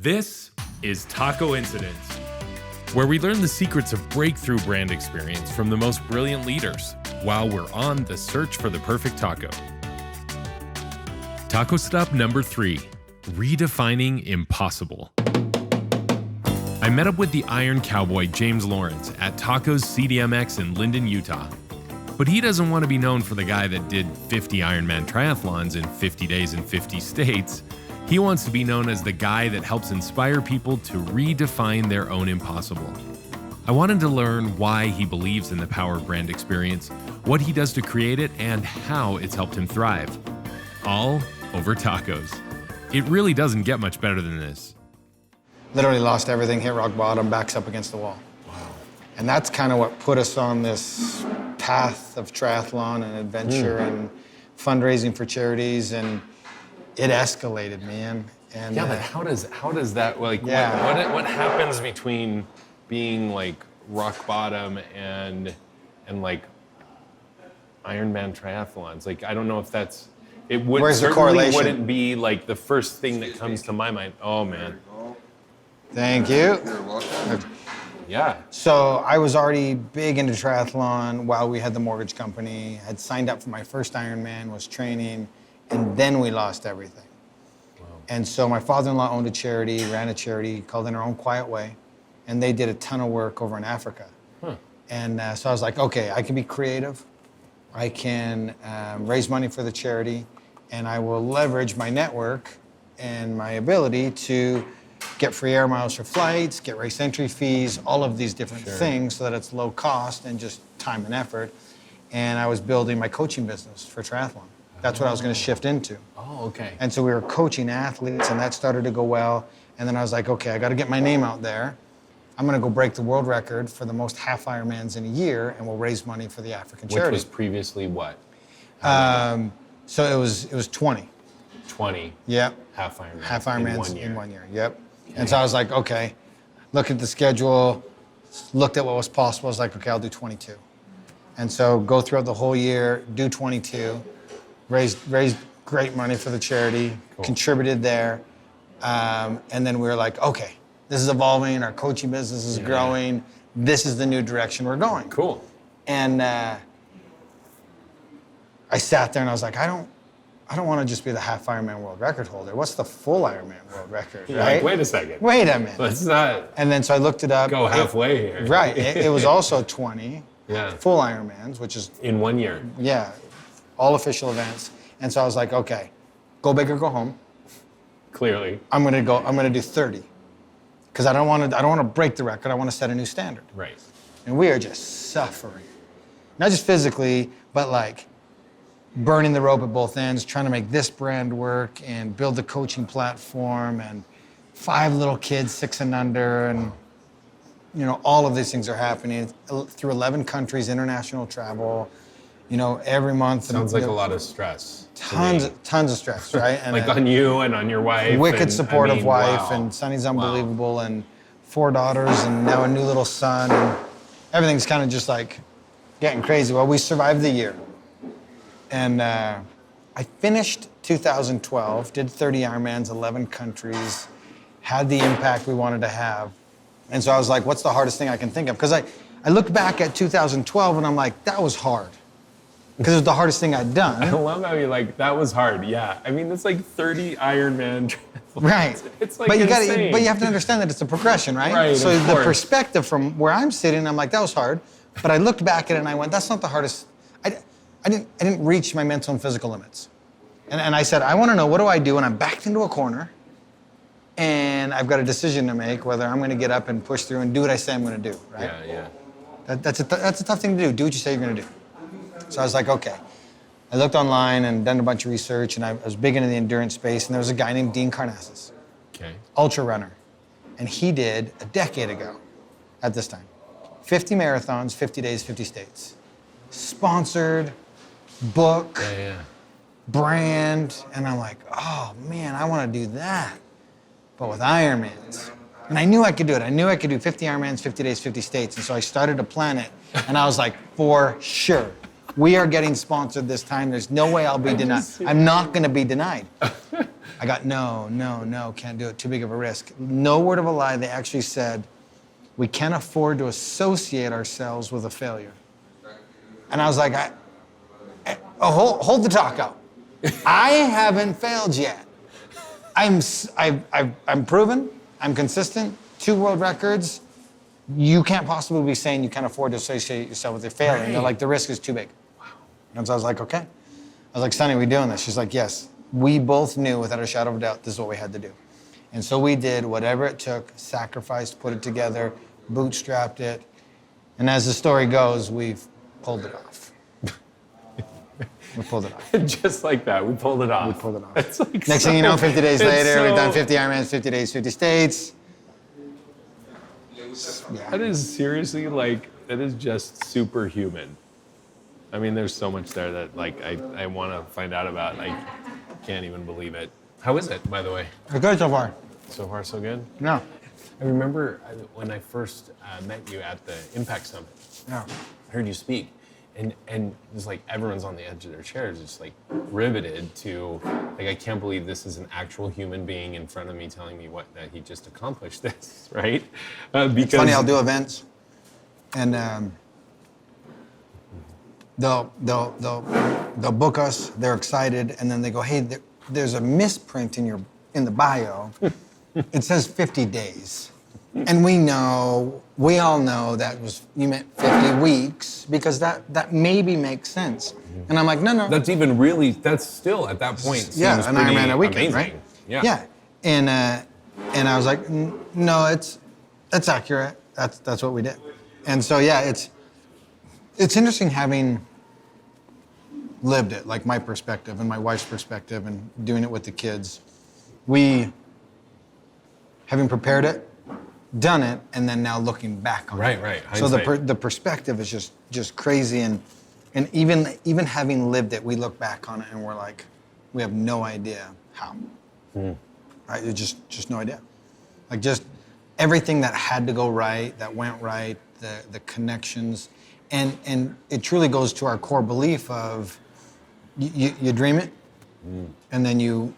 This is Tacoincidence, where we learn the secrets of breakthrough brand experience from the most brilliant leaders while we're on the search for the perfect taco. Taco stop number 3, redefining impossible. I met up with the Iron Cowboy James Lawrence at Tacos CDMX in Lindon, Utah. But he doesn't want to be known for the guy that did 50 Ironman triathlons in 50 days in 50 states. He wants to be known as the guy that helps inspire people to redefine their own impossible. I wanted to learn why he believes in the power of brand experience, what he does to create it, and how it's helped him thrive. All over tacos. It really doesn't get much better than this. Literally lost everything, hit rock bottom, backs up against the wall. Wow. And that's kind of what put us on this path of triathlon and adventure and fundraising for charities, and it escalated, man. And yeah, but how does that, like, yeah. what happens between being like rock bottom and like Ironman triathlons? Like, I don't know if that's, it would Where's the certainly correlation? wouldn't be like the first thing that comes to my mind. Oh man. Thank you. You're welcome. Yeah. So I was already big into triathlon while we had the mortgage company, had signed up for my first Ironman, was training, and then we lost everything. Wow. And so my father-in-law owned a charity, ran a charity called In Our Own Quiet Way, and they did a ton of work over in Africa. Huh. And so I was like, okay, I can be creative, I can raise money for the charity, and I will leverage my network and my ability to get free air miles for flights, get race entry fees, all of these different things so that it's low cost and just time and effort. And I was building my coaching business for triathlon. That's what I was going to shift into. Oh, okay. And so we were coaching athletes, and that started to go well. And then I was like, okay, I got to get my name out there. I'm going to go break the world record for the most half Ironmans in a year, and we'll raise money for the African charity. Which was previously what? So it was 20. 20. Yep. Half Ironmans. Half Ironmans in 1 year. Yep. Okay. And so I was like, okay, look at the schedule, looked at what was possible. I was like, okay, I'll do 22. And so go throughout the whole year, do 22, raised great money for the charity, contributed there. And then we were like, okay, this is evolving, our coaching business is growing, this is the new direction we're going. Cool. And I sat there and I was like, I don't want to just be the half Ironman world record holder. What's the full Ironman world record, right? Like, wait a second. Wait a minute. Let's not And then so I looked it up. go halfway here. Right. It was also 20 Yeah. full Ironmans, which is, In 1 year. yeah, all official events. And so I was like, okay, go big or go home. Clearly. I'm gonna do 30. Because I don't want to break the record. I want to set a new standard. Right. And we are just suffering. Not just physically, but like burning the rope at both ends, trying to make this brand work and build the coaching platform, and 5 little kids, 6 and under, and you know, all of these things are happening through 11 countries, international travel, you know, every month. Sounds like a lot of stress. Tons of stress, right? And like on you and on your wife. wicked and, supportive wife, wow. and Sonny's unbelievable, and 4 daughters, and now a new little son, and everything's kind of just like getting crazy. Well, we survived the year. And I finished 2012, did 30 Ironmans, 11 countries, had the impact we wanted to have. And so I was like, what's the hardest thing I can think of? Because I look back at 2012 and I'm like, that was hard. Because it was the hardest thing I'd done. I love how you're like, that was hard. Yeah. I mean, it's like 30 Ironman triathlons. Right. It's like but insane. you have to understand that it's a progression, right? Right, so of the course. perspective from where I'm sitting, I'm like, that was hard. But I looked back at it and I went, that's not the hardest. I didn't reach my mental and physical limits. And I said, I want to know, what do I do when I'm backed into a corner and I've got a decision to make, whether I'm going to get up and push through and do what I say I'm going to do, right? Yeah. That's a tough thing to do. Do what you say you're going to do. So I was like, okay. I looked online and done a bunch of research, and I was big into the endurance space, and there was a guy named Dean Karnazes, Okay. ultra runner. And he did, a decade ago at this time, 50 marathons, 50 days, 50 states. Sponsored, book, brand, and I'm like, oh man, I want to do that, but with Ironmans. And I knew I could do it. I knew I could do 50 Ironmans, 50 days, 50 states. And so I started to plan it, and I was like, for sure, we are getting sponsored this time. There's no way I'll be denied. I'm not going to be denied. I got no, can't do it, too big of a risk. No word of a lie, they actually said, we can't afford to associate ourselves with a failure. And I was like, hold the taco. I haven't failed yet. I'm proven, I'm consistent, 2 world records. You can't possibly be saying you can't afford to associate yourself with a failure. Right. And they're like, the risk is too big. Wow. And so I was like, okay. I was like, Sonny, we doing this? She's like, yes. We both knew without a shadow of a doubt this is what we had to do. And so we did whatever it took, sacrificed, put it together, bootstrapped it. And as the story goes, we've pulled it off. We pulled it off. Just like that, we pulled it off. We pulled it off. It's like Next thing you know, 50 days later, we've done 50 Ironmans, 50 days, 50 states. Yeah. That is seriously like, that is just superhuman. I mean, there's so much there that like I want to find out about. I can't even believe it. How is it, by the way? It's good so far. So far, so good? Yeah. I remember when I first met you at the Impact Summit. Yeah. I heard you speak. And it's like everyone's on the edge of their chairs, just like riveted to, like, I can't believe this is an actual human being in front of me telling me that he just accomplished this, right? Because it's funny, I'll do events, and they'll book us. They're excited, and then they go, "Hey, there's a misprint in the bio. It says 50 days." And we all know that you meant 50 weeks because that maybe makes sense. And I'm like, no. That's still at that point seems an Ironman a weekend, amazing. right? Yeah. And I was like, no, that's accurate. That's what we did. And so yeah, it's interesting having lived it, like my perspective and my wife's perspective, and doing it with the kids. We, having prepared it, done it, and then now looking back on it. Right. So the perspective is just crazy, and even having lived it, we look back on it and we're like, we have no idea how. Right? It's just no idea. Like just everything that had to go right, that went right, the connections, and it truly goes to our core belief of you dream it, and then you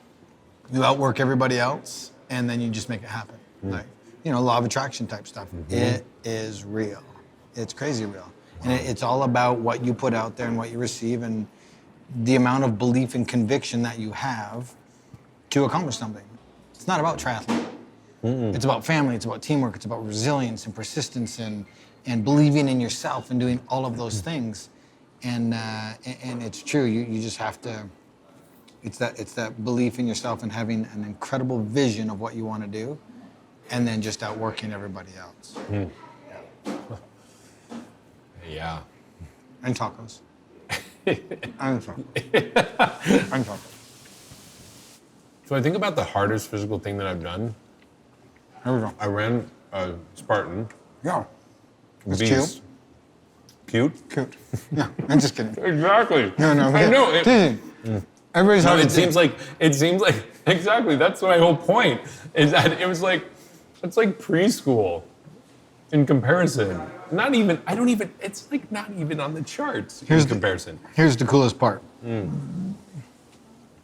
outwork everybody else, and then you just make it happen. Like, law of attraction type stuff. It is real. It's crazy real. And it's all about what you put out there and what you receive and the amount of belief and conviction that you have to accomplish something. It's not about triathlon. It's about family, it's about teamwork, it's about resilience and persistence and believing in yourself and doing all of those things. And it's true, you just have to, it's that belief in yourself and having an incredible vision of what you want to do, and then just outworking everybody else. Yeah. And tacos. And tacos. So I think about the hardest physical thing that I've done. Here we go. I ran a Spartan. Yeah. It's cute. Cute? Cute. Yeah, I'm just kidding. Exactly. No. I know. Everybody's hard it seems like exactly. That's my whole point. Is that it's like preschool in comparison. It's like not even on the charts in comparison. Here's the coolest part. And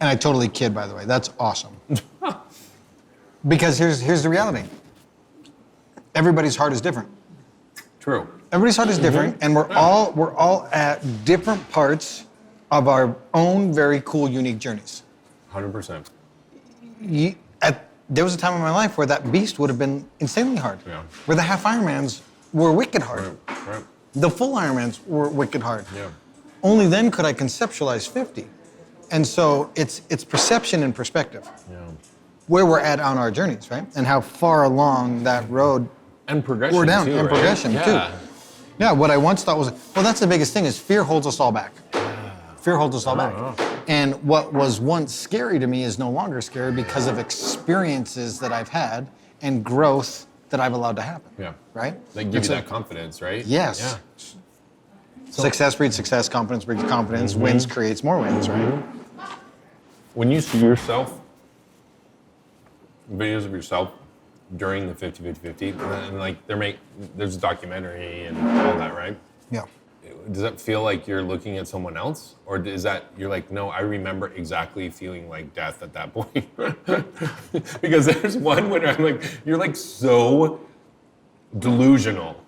I totally kid, by the way. That's awesome. Because here's the reality. Everybody's heart is different. True. Everybody's heart is different, and we're all at different parts of our own very cool, unique journeys. 100%. There was a time in my life where that beast would have been insanely hard. Yeah. Where the half Ironmans were wicked hard. Right. The full Ironmans were wicked hard. Yeah. Only then could I conceptualize 50. And so it's perception and perspective. Yeah. Where we're at on our journeys, right? And how far along that road and progression we're down. too, And right? progression Yeah. too. Yeah, what I once thought was, well, that's the biggest thing is fear holds us all back. Fear holds us all back. And what was once scary to me is no longer scary because of experiences that I've had and growth that I've allowed to happen. Yeah. Right? They give you that confidence, right? Yes. Yeah. Success breeds success, confidence breeds confidence, wins creates more wins, right? When you see yourself, videos of yourself during the 50-50-50, and like there's a documentary and all that, right? Yeah. does that feel like you're looking at someone else? Or is that, you're like, no, I remember exactly feeling like death at that point? Because there's one when I'm like, you're like so delusional.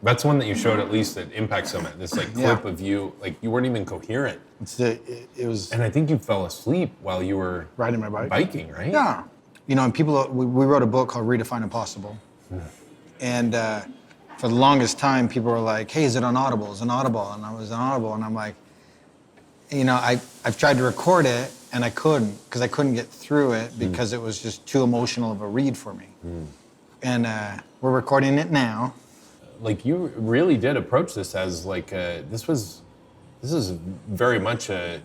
That's one that you showed at least at Impact Summit. This like clip of you, like you weren't even coherent. It was. And I think you fell asleep while you were riding my bike. Biking, right? Yeah. You know, and people, we wrote a book called Redefining Impossible. And for the longest time, people were like, hey, is it on Audible? Is it on Audible? And I was on Audible, and I'm like, you know, I've tried to record it, and I couldn't, because I couldn't get through it because it was just too emotional of a read for me. And we're recording it now. Like you really did approach this as like, this is very much a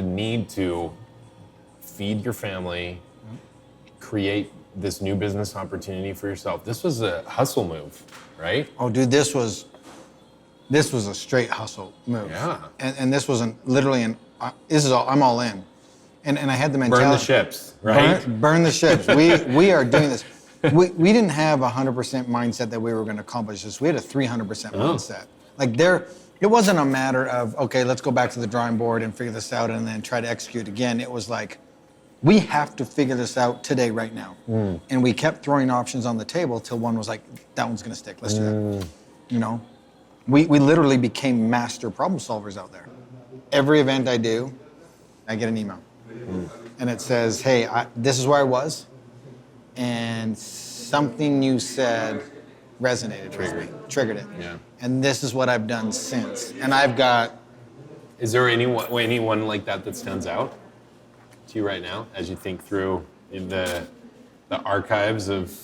need to feed your family, create this new business opportunity for yourself. This was a hustle move, right? Oh, dude, this was a straight hustle move. Yeah. And this wasn't literally I'm all in. And I had the mentality. Burn the ships, right? Burn the ships. We are doing this. We didn't have a 100% mindset that we were going to accomplish this. We had a 300% mindset. Like it wasn't a matter of, okay, let's go back to the drawing board and figure this out and then try to execute again. It was like, we have to figure this out today, right now. And we kept throwing options on the table till one was like, that one's going to stick. Let's do that. You know, we literally became master problem solvers out there. Every event I do, I get an email. And it says, hey, this is where I was. And something you said resonated with me, triggered it. Yeah. And this is what I've done since. And I've got... Is there anyone like that stands out to you right now as you think through in the archives of...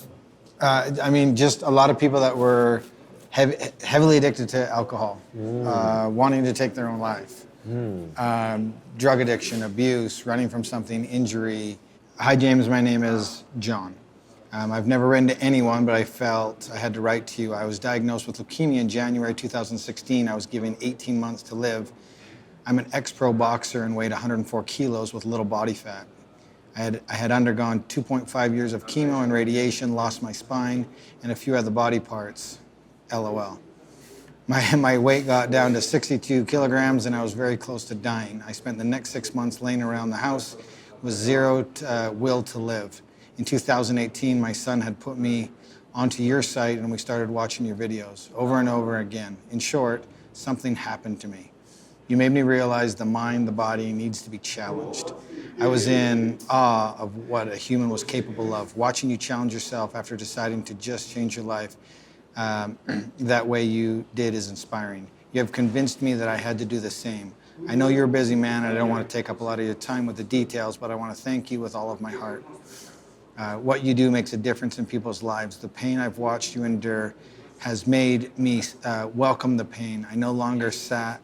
I mean, just a lot of people that were heavily addicted to alcohol, wanting to take their own life, drug addiction, abuse, running from something, injury. Hi, James, my name is John. I've never written to anyone, but I felt I had to write to you. I was diagnosed with leukemia in January 2016. I was given 18 months to live. I'm an ex-pro boxer and weighed 104 kilos with little body fat. I had undergone 2.5 years of chemo and radiation, lost my spine, and a few other body parts. LOL. My weight got down to 62 kilograms, and I was very close to dying. I spent the next 6 months laying around the house with zero will to live. In 2018, my son had put me onto your site, and we started watching your videos over and over again. In short, something happened to me. You made me realize the mind, the body needs to be challenged. I was in awe of what a human was capable of. Watching you challenge yourself after deciding to just change your life that way you did is inspiring. You have convinced me that I had to do the same. I know you're a busy man, and I don't want to take up a lot of your time with the details, but I want to thank you with all of my heart. What you do makes a difference in people's lives. The pain I've watched you endure has made me welcome the pain. I no longer sat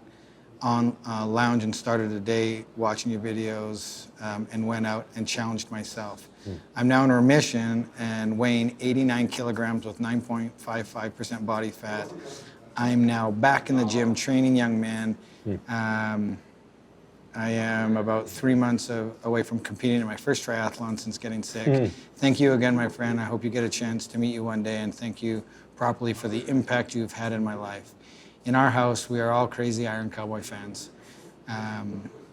on a lounge and started a day watching your videos and went out and challenged myself. I'm now in remission and weighing 89 kilograms with 9.55% body fat. I'm now back in the gym training young men. I am about 3 months away from competing in my first triathlon since getting sick. Thank you again, my friend. I hope you get a chance to meet you one day, and thank you properly for the impact you've had in my life. In our house, we are all crazy Iron Cowboy fans.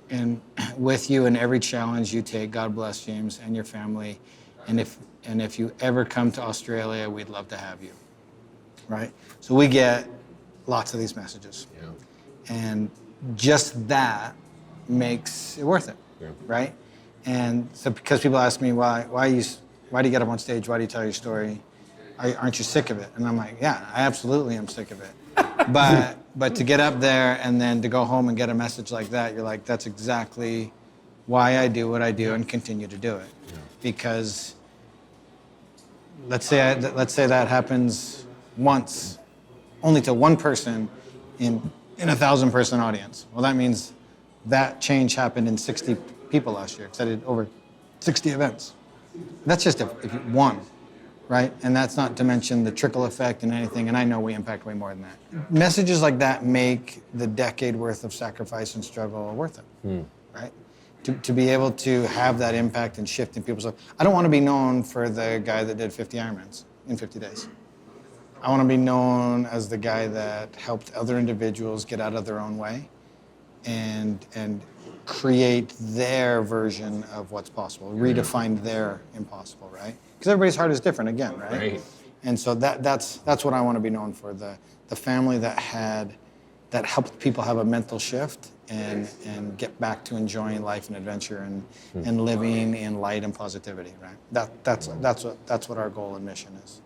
And with you in every challenge you take, God bless James and your family. And if you ever come to Australia, we'd love to have you. Right? So we get lots of these messages. Yeah. And just that makes it worth it, right? And so because people ask me, why do you get up on stage? Why do you tell your story? Aren't you sick of it? And I'm like, yeah, I absolutely am sick of it. But to get up there and then to go home and get a message like that, you're like, that's exactly why I do what I do and continue to do it. Yeah. Because let's say that happens once, only to one person in a 1,000-person audience. Well, that means that change happened in 60 people last year, because I did over 60 events. That's just if you one, right? And that's not to mention the trickle effect and anything, and I know we impact way more than that. Messages like that make the decade worth of sacrifice and struggle worth it, right? To be able to have that impact and shift in people's lives. I don't want to be known for the guy that did 50 Ironmans in 50 days. I want to be known as the guy that helped other individuals get out of their own way and create their version of what's possible, redefine their impossible, right? Because everybody's heart is different again, right? Right. And so that's what I want to be known for, the family that helped people have a mental shift and get back to enjoying life and adventure and living in light and positivity, right? That's what our goal and mission is.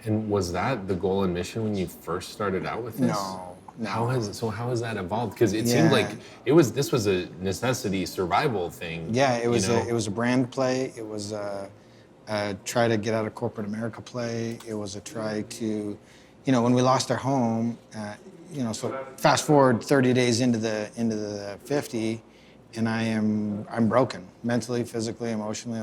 And was that the goal and mission when you first started out with this? No. How has that evolved? Because it seemed like this was a necessity survival thing. Yeah, it was a brand play. It was a try to get out of corporate America play. It was a try to, when we lost our home, so fast forward 30 days into the 50, and I'm broken mentally, physically, emotionally.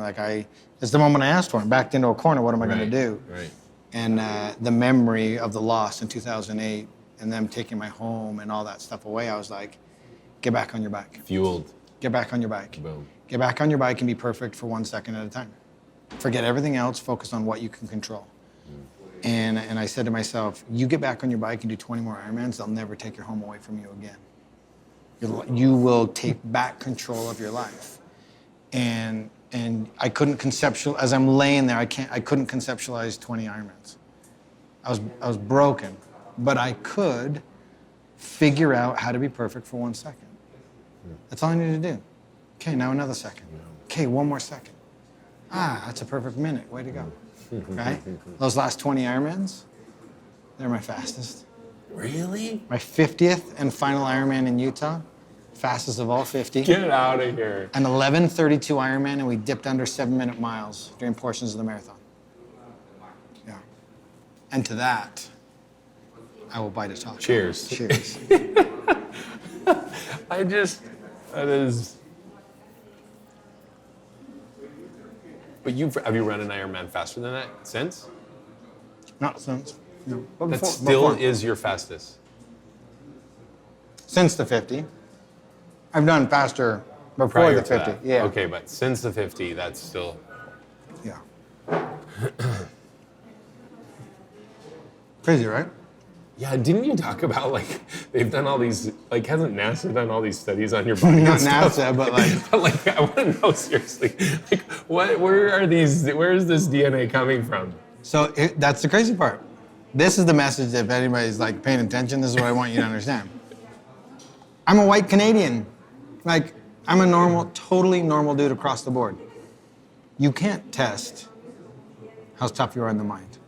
It's the moment I asked for. I'm backed into a corner. What am I going to do? Right. And the memory of the loss in 2008 and them taking my home and all that stuff away, I was like, get back on your bike. Fueled. Get back on your bike. Boom. Get back on your bike and be perfect for 1 second at a time. Forget everything else, focus on what you can control. And I said to myself, you get back on your bike and do 20 more Ironmans, they'll never take your home away from you again. You will take back control of your life. And I couldn't as I'm laying there, I couldn't conceptualize 20 Ironmans. I was broken, but I could figure out how to be perfect for 1 second. That's all I needed to do. Okay, now another second. Okay, 1 more second. That's a perfect minute. Way to go. Right? Those last 20 Ironmans, they're my fastest. Really? My 50th and final Ironman in Utah, fastest of all 50. Get out of here. An 11:32 Ironman, and we dipped under 7-minute miles during portions of the marathon. Yeah. And to that, I will bite a taco. Cheers. Cheers. That is. But have you run an Ironman faster than that since? Not since. No. But That before, still before. is your fastest. Since the 50. I've done faster before Prior the to 50. that. Yeah. Okay, but since the 50, that's still. Yeah. Crazy, right? Yeah, didn't you talk about they've done all these hasn't NASA done all these studies on your body? Not and stuff? NASA, but but I want to know seriously, where is this DNA coming from? So that's the crazy part. This is the message that if anybody's paying attention, this is what I want you to understand. I'm a white Canadian. I'm a totally normal dude across the board. You can't test how tough you are in the mind.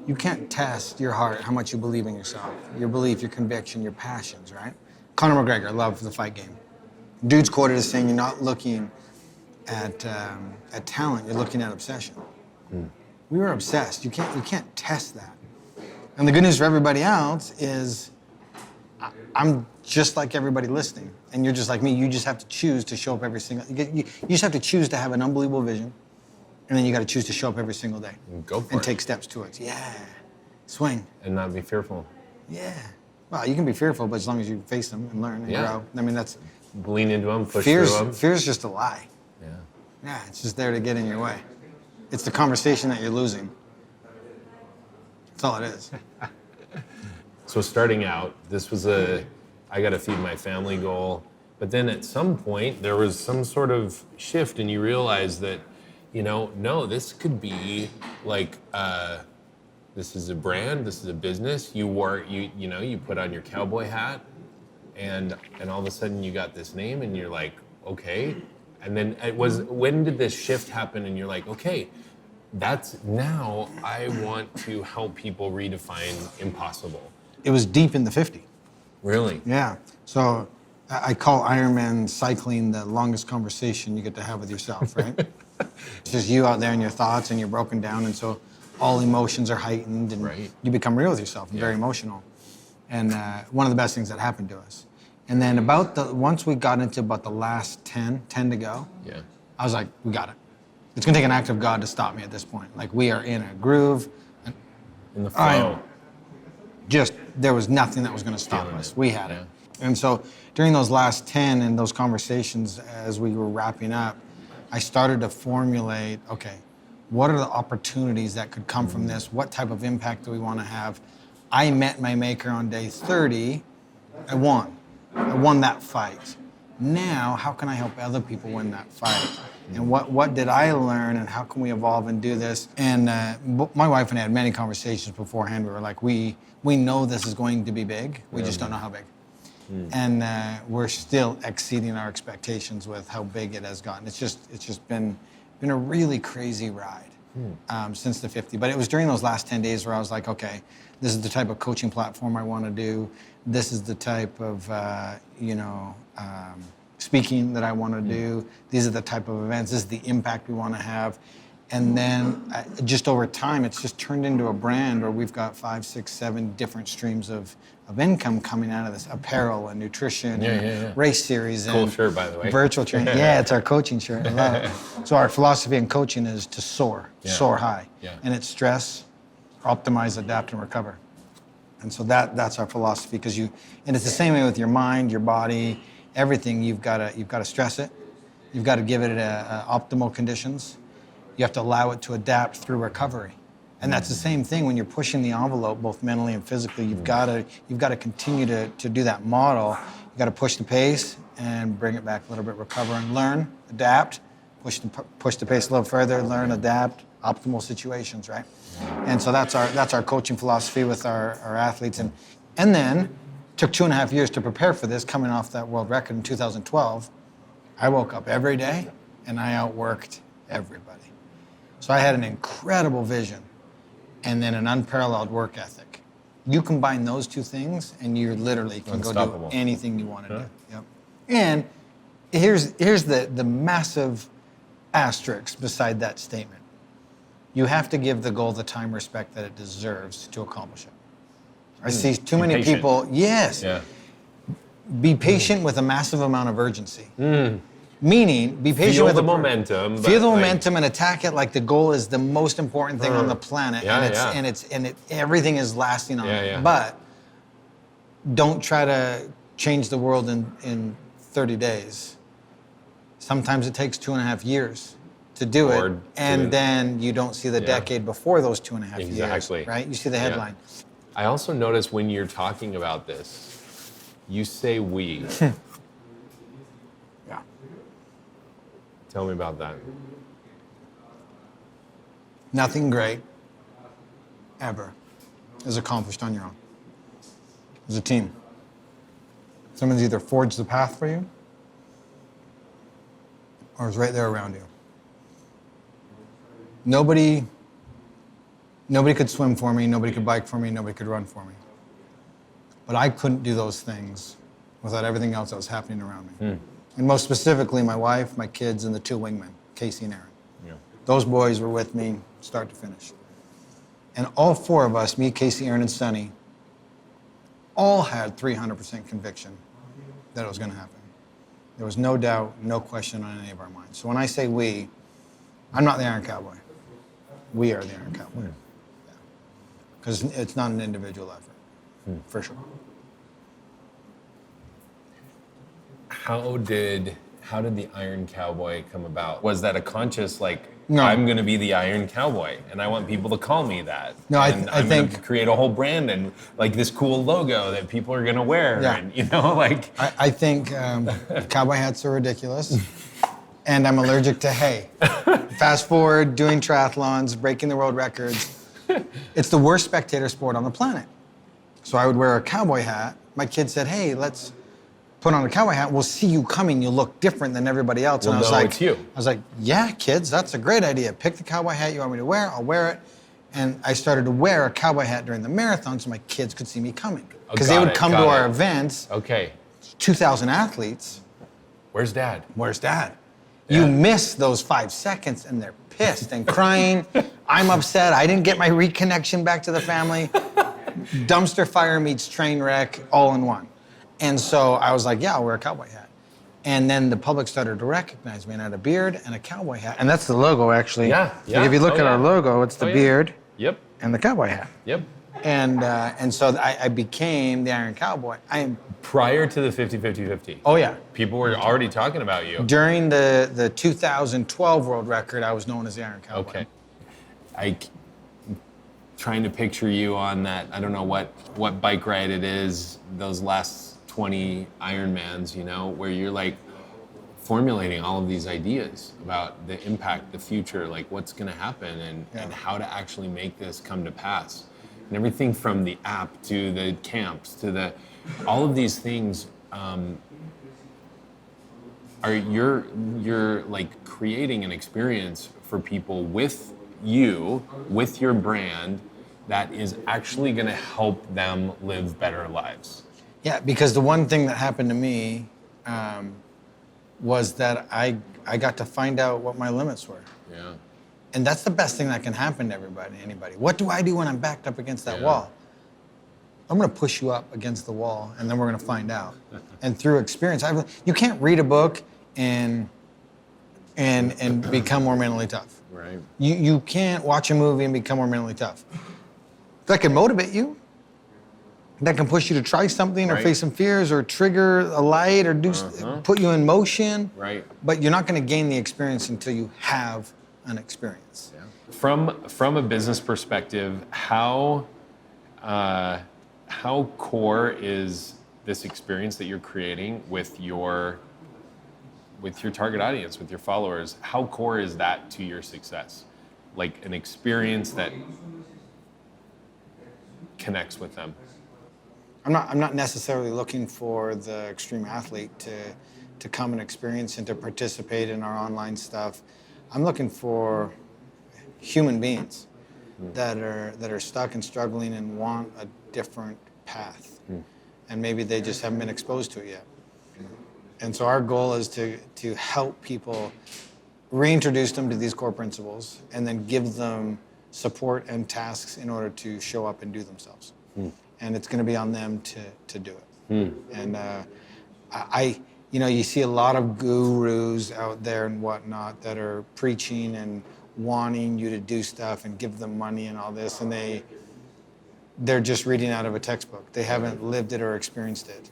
You can't test your heart, how much you believe in yourself, your belief, your conviction, your passions, right? Conor McGregor, love the fight game. Dude's quoted as saying, you're not looking at talent, you're looking at obsession. We were obsessed. You can't test that. And the good news for everybody else is I'm just like everybody listening, and you're just like me. You just have to choose to show up every single. You just have to choose to have an unbelievable vision, and then you got to choose to show up every single day. Go for it. And take steps towards. Yeah, swing. And not be fearful. Yeah. Well, you can be fearful, but as long as you face them and learn and grow. I mean, that's lean into them, push through them. Fear's just a lie. Yeah. Yeah, it's just there to get in your way. It's the conversation that you're losing. That's all it is. So starting out, this was I got to feed my family goal. But then at some point, there was some sort of shift, and you realized that, no, this could be this is a brand, this is a business. You put on your cowboy hat, and all of a sudden you got this name, and you're like, okay. And then when did this shift happen? And you're like, okay, now I want to help people redefine impossible. It was deep in the 50. Really? Yeah. So I call Ironman cycling the longest conversation you get to have with yourself, right? It's just you out there and your thoughts, and you're broken down, and so all emotions are heightened, and you become real with yourself and very emotional. And one of the best things that happened to us. And then once we got into about the last 10 to go, I was like, we got it. It's gonna take an act of God to stop me at this point. We are in a groove. In the flow. There was nothing that was gonna stop us. We had it. And so during those last 10 and those conversations as we were wrapping up, I started to formulate, okay, What are the opportunities that could come from this? What type of impact do we want to have? I met my maker on day 30. I won. I won that fight. Now, how can I help other people win that fight? And what did I learn, and how can we evolve and do this? And my wife and I had many conversations beforehand. We were like, we know this is going to be big. We just don't know how big. And we're still exceeding our expectations with how big it has gotten. It's just been a really crazy ride since the 50. But it was during those last 10 days where I was like, okay, this is the type of coaching platform I want to do. This is the type of, speaking that I want to do. These are the type of events. This is the impact we want to have. And then just over time, it's just turned into a brand where we've got 5, 6, 7 different streams of income coming out of this: apparel and nutrition, race series, cool and shirt, by the way. Virtual training. Yeah, it's our coaching shirt. I love it. So our philosophy in coaching is to soar high, and it's stress, optimize, adapt, and recover. And so that's our philosophy, and it's the same way with your mind, your body, everything. You've got to stress it. You've got to give it optimal conditions. You have to allow it to adapt through recovery. And that's the same thing when you're pushing the envelope, both mentally and physically. You've got to continue to do that model. You've got to push the pace and bring it back a little bit, recover and learn, adapt, push the pace a little further, learn, adapt, optimal situations, right? And so that's our coaching philosophy with our athletes. And then took 2.5 years to prepare for this, coming off that world record in 2012. I woke up every day and I outworked everybody. So I had an incredible vision and then an unparalleled work ethic. You combine those two things and you literally can go do anything you want to do. Yep. And here's the massive asterisk beside that statement. You have to give the goal the time, respect that it deserves to accomplish it. I see too many people, be patient with a massive amount of urgency. Meaning, be patient feel with the momentum. Feel the momentum and attack it like the goal is the most important thing on the planet, and everything is lasting on it. But don't try to change the world in 30 days. Sometimes it takes 2.5 years to do it, and then you don't see the decade before those 2.5 years. Right? You see the headline. I also notice when you're talking about this, you say we. Tell me about that. Nothing great ever is accomplished on your own. As a team. Someone's either forged the path for you or is right there around you. Nobody could swim for me, nobody could bike for me, nobody could run for me. But I couldn't do those things without everything else that was happening around me. And most specifically, my wife, my kids, and the 2 wingmen, Casey and Aaron. Those boys were with me start to finish. And all 4 of us, me, Casey, Aaron, and Sonny, all had 300% conviction that it was going to happen. There was no doubt, no question on any of our minds. So when I say we, I'm not the Iron Cowboy. We are the Iron Cowboy. Because it's not an individual effort, for sure. How did the Iron Cowboy come about? Was that a conscious, no. I'm going to be the Iron Cowboy, and I want people to call me that? No, and I I'm think going to create a whole brand and this cool logo that people are going to wear. Yeah. And, I think cowboy hats are ridiculous, and I'm allergic to hay. Fast forward, doing triathlons, breaking the world records. It's the worst spectator sport on the planet. So I would wear a cowboy hat. My kid said, hey, let's put on a cowboy hat, we'll see you coming, you'll look different than everybody else. And I was like, it's you. I was like, yeah, kids, that's a great idea. Pick the cowboy hat you want me to wear, I'll wear it. And I started to wear a cowboy hat during the marathon so my kids could see me coming. Because they would come to our events. Okay. 2,000 athletes. Where's Dad? Where's Dad? Yeah. You miss those 5 seconds and they're pissed and crying. I'm upset, I didn't get my reconnection back to the family. Dumpster fire meets train wreck all in one. And so I was like, yeah, I'll wear a cowboy hat. And then the public started to recognize me, and I had a beard and a cowboy hat. And that's the logo, actually. Yeah. Like if you look at our logo, it's the beard and the cowboy hat. Yep. And so I became the Iron Cowboy. Prior to the 50-50-50. Oh, yeah. People were already talking about you. During the 2012 world record, I was known as the Iron Cowboy. Okay. trying to picture you on that, I don't know what bike ride it is, those last 20 Ironmans, you know, where you're like formulating all of these ideas about the impact, the future, like what's going to happen and how to actually make this come to pass. And everything from the app to the camps to all of these things you're like creating an experience for people with your brand that is actually going to help them live better lives. Yeah, because the one thing that happened to me was that I got to find out what my limits were. Yeah. And that's the best thing that can happen to anybody. What do I do when I'm backed up against that wall? I'm going to push you up against the wall, and then we're going to find out. And through experience, you can't read a book and become more mentally tough. Right. You can't watch a movie and become more mentally tough. That can motivate you. That can push you to try something or face some fears or trigger a light or put you in motion. Right. But you're not going to gain the experience until you have an experience. Yeah. From a business perspective, how core is this experience that you're creating with your target audience, with your followers? How core is that to your success? Like an experience that connects with them. I'm not necessarily looking for the extreme athlete to come and experience and to participate in our online stuff. I'm looking for human beings that are stuck and struggling and want a different path. And maybe they just haven't been exposed to it yet. And so our goal is to help people reintroduce them to these core principles and then give them support and tasks in order to show up and do themselves. And it's going to be on them to do it. And you see a lot of gurus out there and whatnot that are preaching and wanting you to do stuff and give them money and all this, and they're just reading out of a textbook. They haven't lived it or experienced it.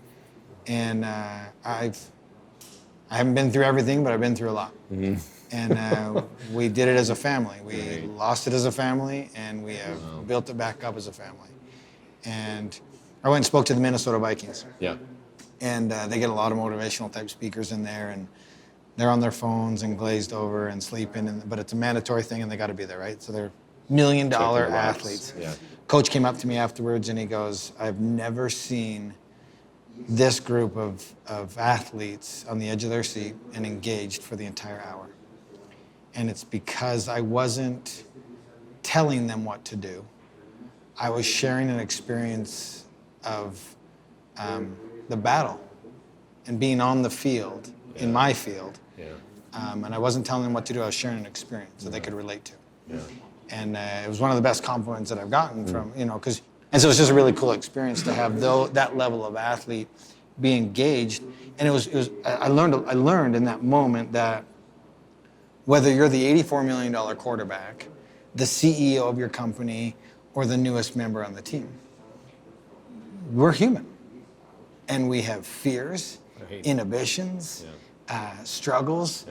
And I haven't been through everything, but I've been through a lot. And we did it as a family. We lost it as a family, and we have built it back up as a family. And I went and spoke to the Minnesota Vikings. Yeah. And they get a lot of motivational type speakers in there, and they're on their phones and glazed over and sleeping, but it's a mandatory thing, and they got to be there, right? So they're $1 million athletes. Yeah. Coach came up to me afterwards, and he goes, "I've never seen this group of athletes on the edge of their seat and engaged for the entire hour. And it's because I wasn't telling them what to do. I was sharing an experience of the battle and being on the field, in my field. Yeah. And I wasn't telling them what to do. I was sharing an experience that they could relate to. Yeah. And it was one of the best compliments that I've gotten from, and so it's just a really cool experience to have that level of athlete be engaged. And I learned in that moment that whether you're the $84 million quarterback, the CEO of your company, or the newest member on the team, we're human. And we have fears, inhibitions, struggles,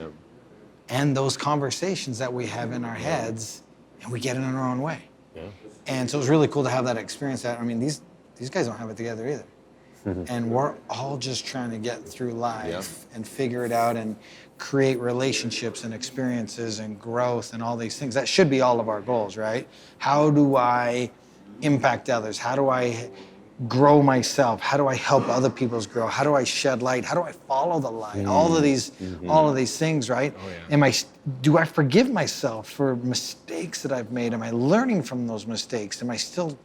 and those conversations that we have in our heads, and we get in our own way. Yeah. And so it was really cool to have that experience. These guys don't have it together either. And we're all just trying to get through life and figure it out and create relationships and experiences and growth and all these things. That should be all of our goals, right? How do I impact others? How do I grow myself? How do I help other people's grow? How do I shed light? How do I follow the light? All of these things, right? Oh, yeah. Do I forgive myself for mistakes that I've made? Am I learning from those mistakes? Am I still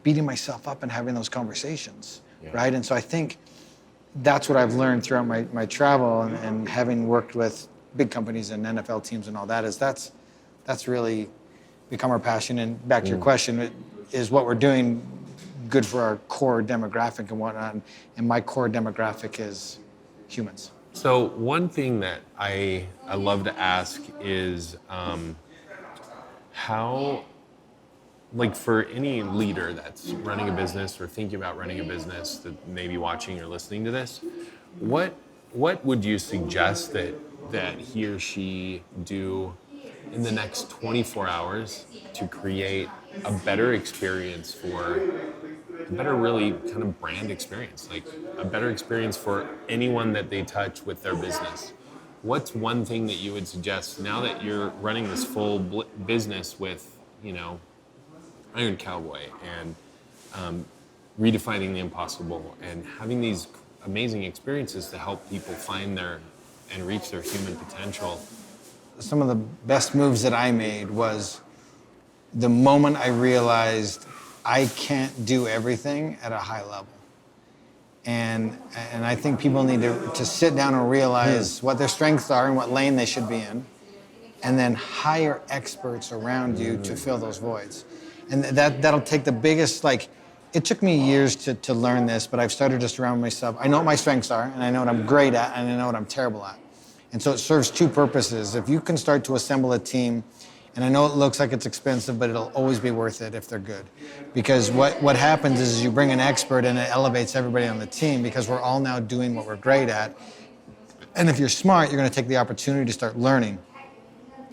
beating myself up and having those conversations, right? And so I think that's what I've learned throughout my travel and having worked with big companies and NFL teams and all that that's really become our passion. And back to your question, is what we're doing good for our core demographic and whatnot? And my core demographic is humans. So one thing that I love to ask is how, like for any leader that's running a business or thinking about running a business that may be watching or listening to this, what would you suggest that he or she do in the next 24 hours to create a better experience a better really kind of brand experience, like a better experience for anyone that they touch with their business. What's one thing that you would suggest now that you're running this full business with, Iron Cowboy and redefining the impossible and having these amazing experiences to help people find and reach their human potential? Some of the best moves that I made was the moment I realized I can't do everything at a high level. And I think people need to sit down and realize what their strengths are and what lane they should be in, and then hire experts around you to fill those voids. And that'll take the biggest, it took me years to learn this, but I've started to surround myself. I know what my strengths are, and I know what I'm great at, and I know what I'm terrible at. And so it serves two purposes. If you can start to assemble a team, and I know it looks like it's expensive, but it'll always be worth it if they're good. Because what happens is you bring an expert and it elevates everybody on the team because we're all now doing what we're great at. And if you're smart, you're gonna take the opportunity to start learning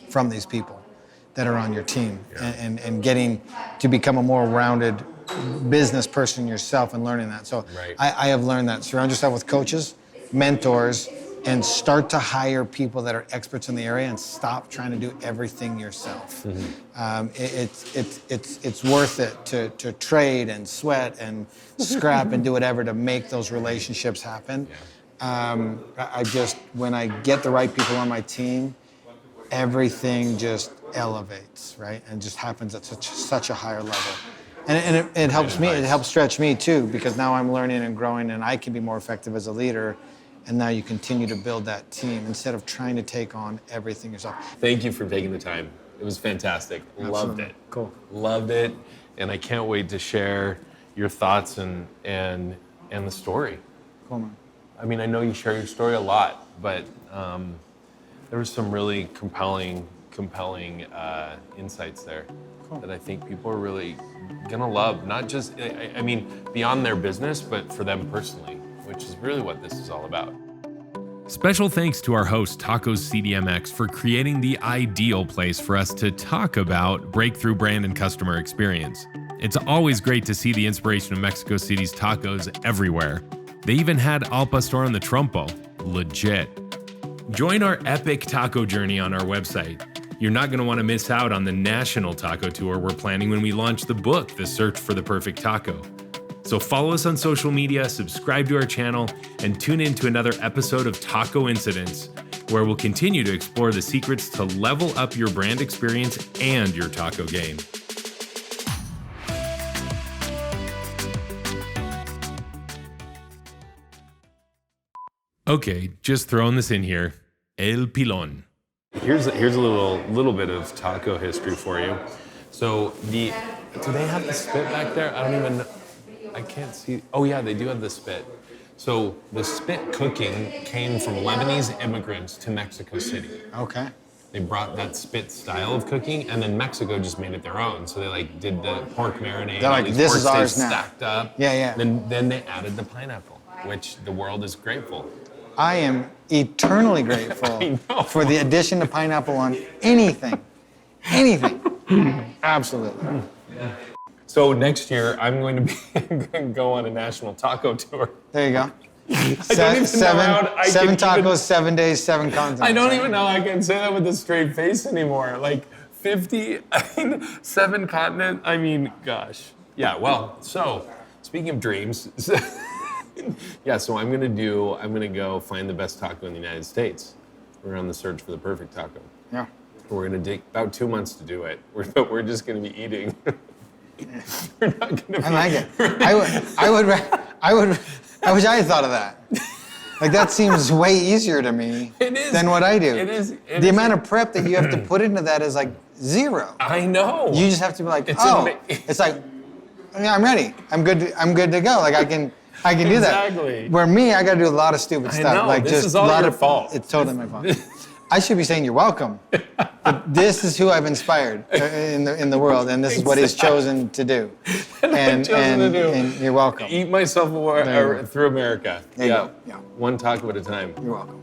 from these people that are on your team and getting to become a more rounded business person yourself and learning that. So I have learned that. Surround yourself with coaches, mentors, and start to hire people that are experts in the area and stop trying to do everything yourself. It's worth it to trade and sweat and scrap and do whatever to make those relationships happen. When I get the right people on my team, everything just elevates, right? And just happens at such a higher level. And it helps me, it helps stretch me too, because now I'm learning and growing and I can be more effective as a leader. And now you continue to build that team instead of trying to take on everything yourself. Thank you for taking the time. It was fantastic. Absolutely. Loved it. Cool. Loved it. And I can't wait to share your thoughts and the story. Cool, man. I mean, I know you share your story a lot, but there was some really compelling insights there that I think people are really gonna love. Not just, I mean, beyond their business, but for them personally, which is really what this is all about. Special thanks to our host, Tacos CDMX, for creating the ideal place for us to talk about breakthrough brand and customer experience. It's always great to see the inspiration of Mexico City's tacos everywhere. They even had Al Pastor on the Trompo. Legit. Join our epic taco journey on our website. You're not going to want to miss out on the national taco tour we're planning when we launch the book, The Search for the Perfect Taco. So follow us on social media, subscribe to our channel, and tune in to another episode of Tacoincidence, where we'll continue to explore the secrets to level up your brand experience and your taco game. Okay, just throwing this in here. El Pilon. Here's a little bit of taco history for you. So do they have the spit back there? I don't even know. I can't see. Oh yeah, they do have the spit. So the spit cooking came from Lebanese immigrants to Mexico City. Okay. They brought that spit style of cooking, and then Mexico just made it their own. So they did the pork marinade. They're like, this is ours now. Stacked up. Yeah. Then they added the pineapple, which the world is grateful. I am eternally grateful for the addition of pineapple on anything. Anything. Absolutely. So next year, I'm going to go on a national taco tour. There you go. Seven tacos, 7 days, 7 continents. I don't even know I can say that with a straight face anymore. Like 7 continents. I mean, gosh. Yeah. Well, so speaking of dreams, yeah. So I'm gonna go find the best taco in the United States. We're on the search for the perfect taco. Yeah. We're gonna take about 2 months to do it. We're just gonna be eating. We're not gonna be. I like it. I wish I had thought of that. Like, that seems way easier to me than what I do. It is. The amount of prep that you have to put into that is like zero. I know. You just have to be like, it's like, yeah, I'm ready. I'm good to go. Like, I can do that. Exactly. Where me, I got to do a lot of stupid stuff. know. Like, This just is all a lot your of fault. It's totally my fault. I should be saying you're welcome. But this is who I've inspired in the world, and this is what he's chosen to do. And you're welcome. Eat myself through America. There you go. Yeah. One taco at a time. You're welcome.